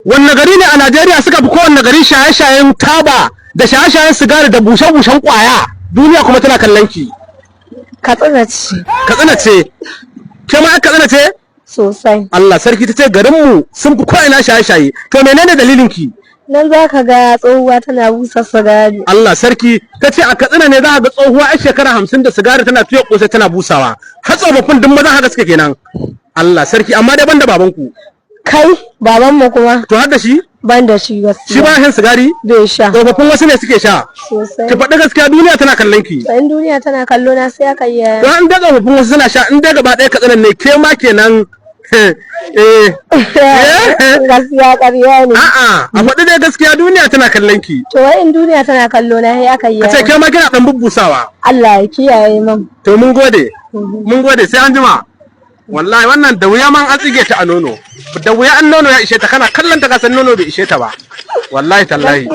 Wanne gari ne a Najeriya suka fi kowanne gari shaye-shayen taba da shaye-shayen sigari da bushe-bushen kwaya? Duniya kuma tana kallon ki. Katsina ce. Katsina ce. Ke ma Katsina ce? Sosai. Allah sarki ta ce garinmu sun fi ko'ina shaye-shaye. To menene dalilin ki? Nan za ka ga tsohuwa tana busa sigari. Allah sarki ta ce a Katsina ne za ka ga tsohuwa a shekara 50 da sigari tana tuya kosai tana busawa. Har tsofaffin duk maza haka suke kenan. Allah sarki amma dai banda babanku. Kai babanmu kuma. To har da shi? Ban da shi gaskiya. Shi ba shan sigari? Bai sha. Tsofaffin wasu ne suke sha. Sosai. Ki faɗi gaskiya duniya tana kallon ki. In duniya tana kallo na sai aka yi. To an da tsofaffin wasu suna sha in dai gaba ɗaya Katsina ne ke ma kenan. Gaskiya ƙarya ne. A'a, a faɗi dai gaskiya duniya tana kallon ki. To wai in duniya tana kallo na sai aka yi. Ka ce ke ma kina ɗan bubbusawa. Allah ya kiyaye min. To mun gode. Mun gode sai an jima. Wallahi wannan da wuya man an tsige ta a nono. Da wuya an nono ya ishe ta kana kallon ta kasan nono bai ishe ta ba. Wallahi tallahi.